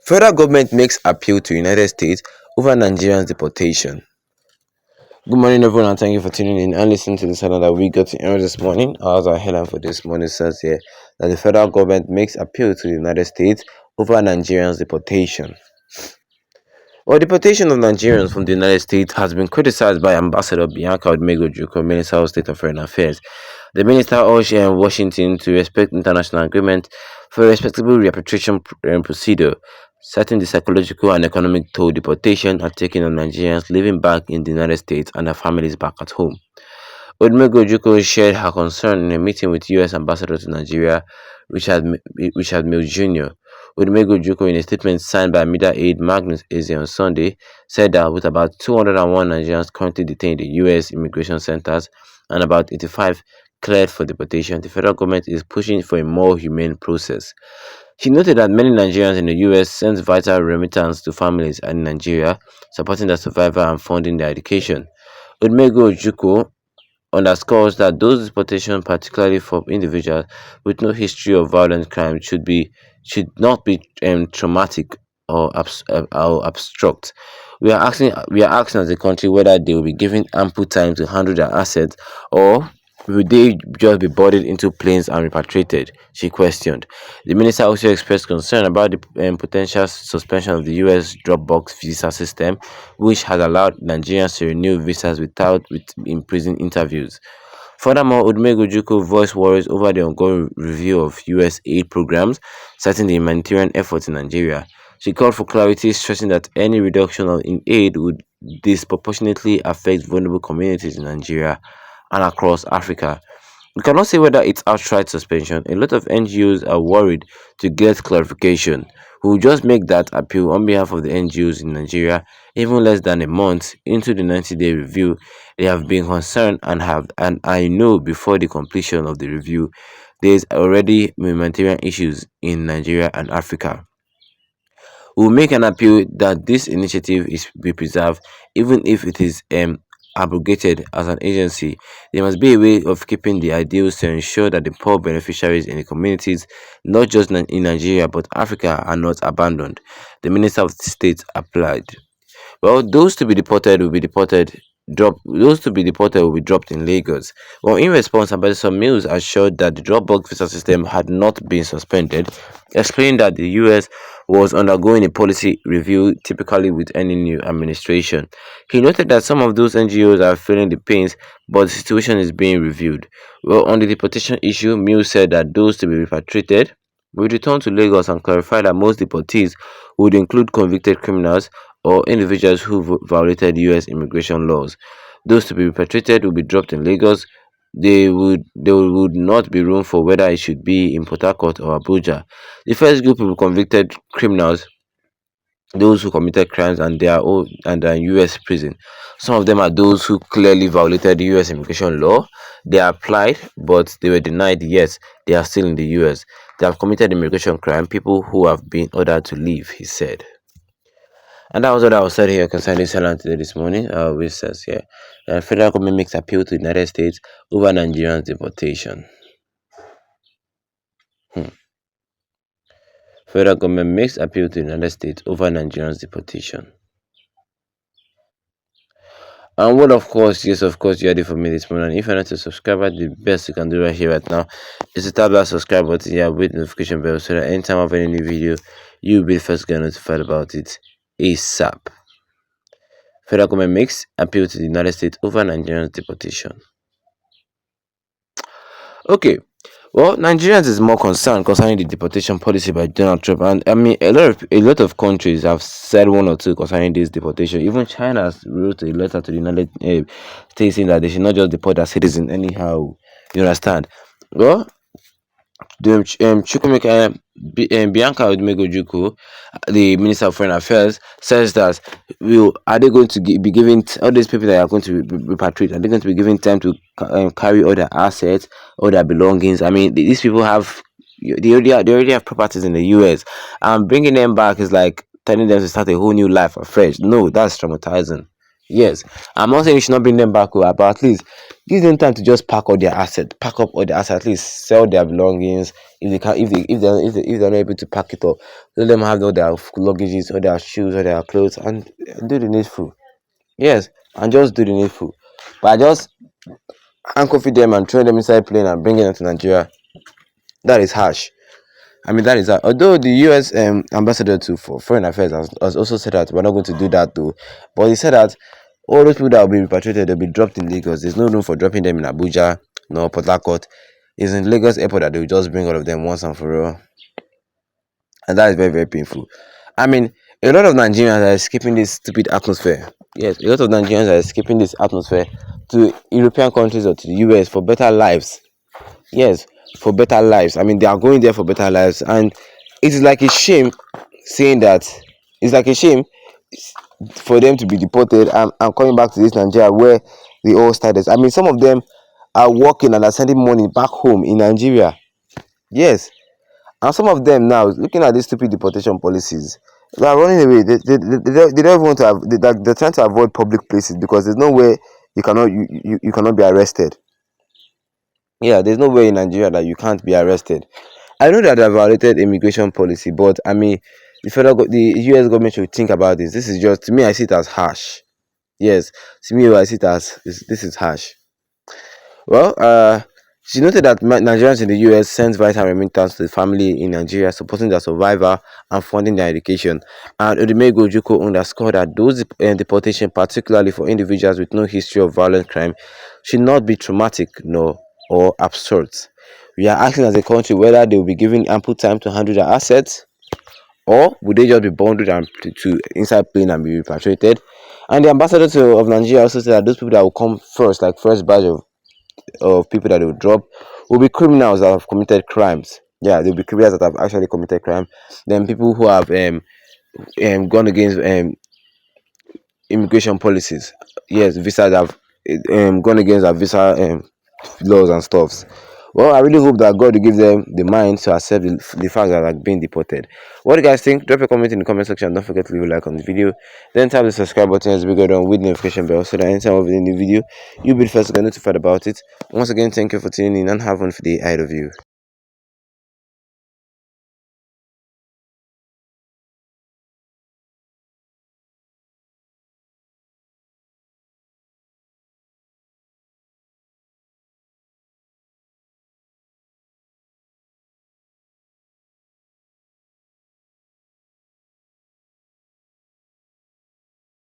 Federal government makes appeal to United States over Nigerians deportation. Good morning, everyone, and thank you for tuning in and listening to this another we got to air this morning. As our headline for this morning says here that the federal government makes appeal to the United States over Nigerians deportation. Well, deportation of Nigerians from the United States has been criticized by Ambassador Bianca Odumegwu, Minister of State of Foreign Affairs. The minister urged Washington to respect international agreement for a respectable repatriation procedure, citing the psychological and economic toll deportation are taking on Nigerians living back in the United States and their families back at home. Odumegwu shared her concern in a meeting with U.S. Ambassador to Nigeria, Richard Mills Jr. Odumegwu, in a statement signed by media aide Magnus Eze on Sunday, said that with about 201 Nigerians currently detained in U.S. immigration centers and about 85 cleared for deportation, the federal government is pushing for a more humane process. She noted that many Nigerians in the U.S. sent vital remittance to families in Nigeria, supporting their survival and funding their education. Odumegwu underscores that those deportations, particularly for individuals with no history of violent crime, should not be traumatic or abstract. We are asking as a country whether they will be given ample time to handle their assets, or will they just be boarded into planes and repatriated? She questioned. The minister also expressed concern about the potential suspension of the U.S. Dropbox visa system, which has allowed Nigerians to renew visas without in-prison interviews. Furthermore, Odumegwu voiced worries over the ongoing review of U.S. aid programs, citing the humanitarian efforts in Nigeria. She called for clarity, stressing that any reduction in aid would disproportionately affect vulnerable communities in Nigeria and across Africa. We cannot say whether it's outright suspension. A lot of NGOs are worried to get clarification. We will just make that appeal on behalf of the NGOs in Nigeria. Even less than a month into the 90-day review, they have been concerned and I know before the completion of the review, there is already humanitarian issues in Nigeria and Africa. We will make an appeal that this initiative be preserved, even if it is abrogated as an agency. There must be a way of keeping the ideals to ensure that the poor beneficiaries in the communities, not just in Nigeria but Africa, are not abandoned. The Minister of State applied. Well, those to be deported will be deported. Those to be deported will be dropped in Lagos. Well, in response, Ambassador Mills assured that the Dropbox visa system had not been suspended, explaining that the U.S. was undergoing a policy review typically with any new administration. He noted that some of those NGOs are feeling the pains, but the situation is being reviewed. Well, on the deportation issue, Mills said that those to be repatriated will return to Lagos and clarified that most deportees would include convicted criminals or individuals who violated U.S. immigration laws. Those to be repatriated will be dropped in Lagos. There would not be room for whether it should be in Port Harcourt or Abuja. The first group of convicted criminals, those who committed crimes and they are in U.S. prison. Some of them are those who clearly violated the U.S. immigration law. They applied, but they were denied. Yet they are still in the U.S. They have committed immigration crime. People who have been ordered to leave, he said. And that was what I was said here concerning this headline today this morning. Which says here, federal government makes appeal to the United States over Nigerians deportation. Federal government makes appeal to the United States over Nigerians deportation. And what, of course, yes, of course, you had it for me this morning. And if you're not a subscriber, the best you can do right here, right now, is to tap that subscribe button here with notification bell so that anytime I have any new video, you'll be the first to get notified about it ASAP. Federal government makes appeal to the United States over Nigerians deportation. Okay, well, Nigerians is more concerned concerning the deportation policy by Donald Trump, and I mean a lot of countries have said one or two concerning this deportation. Even China has wrote a letter to the United States saying that they should not just deport their citizens anyhow. You understand? Well, the Bianca Odumegwu, the Minister of Foreign Affairs, says that are they going to be given all these people that are going to be repatriated? Are they going to be given time to carry all their assets, all their belongings? I mean, these people they already have properties in the U.S. And bringing them back is like telling them to start a whole new life afresh. No, that's traumatizing. Yes, I'm not saying you should not bring them back, but at least give them time to just pack up all their assets, at least sell their belongings if they're not able to pack it up. Let them have all their luggages, all their shoes, all their clothes, and do the needful. Yes, and just do the needful. But I just handcuff them and throw them inside plane and bring them to Nigeria. That is harsh. I mean, that is that. Although the U.S. Ambassador to for Foreign Affairs has also said that we're not going to do that though, but he said that all those people that will be repatriated, they'll be dropped in Lagos. There's no room for dropping them in Abuja, no Port Harcourt. It's in Lagos Airport that they will just bring all of them once and for all, and that is very very painful. I mean, a lot of Nigerians are escaping this stupid atmosphere. Yes, a lot of Nigerians are escaping this atmosphere to European countries or to the US for better lives. Yes, for better lives. I mean, they are going there for better lives, and it is like a shame saying that. It's like a shame for them to be deported and coming back to this Nigeria where they all started. I mean, some of them are working and are sending money back home in Nigeria. Yes, and some of them now looking at these stupid deportation policies, they are running away. They don't want to have. They're trying to avoid public places because there's no way you cannot be arrested. Yeah, there's no way in Nigeria that you can't be arrested. I know that they have violated immigration policy, but I mean, the U.S. government should think about this. This is just, to me, I see it as harsh. Yes, to me, I see it as this is harsh. Well, she noted that Nigerians in the U.S. sent vital remittance to the family in Nigeria, supporting their survival and funding their education. And Odumego Ojukwu underscored that those deportation, particularly for individuals with no history of violent crime, should not be traumatic, no, or absurd. We are asking as a country whether they will be given ample time to handle their assets, or would they just be bundled and to inside plane and be repatriated. And the ambassador of Nigeria also said that those people that will come first, like first batch of people that they will drop, will be criminals that have committed crimes. Yeah, they'll be criminals that have actually committed crime. Then people who have gone against immigration policies. Yes, visas have gone against our visa laws and stuffs. Well, I really hope that God will give them the mind to accept the fact that they're being deported. What do you guys think? Drop a comment in the comment section. Don't forget to leave a like on the video. Then tap the subscribe button as we go down with notification bell so that anytime we're in the video, you'll be the first to get notified about it. Once again, thank you for tuning in and have one for the eye of you.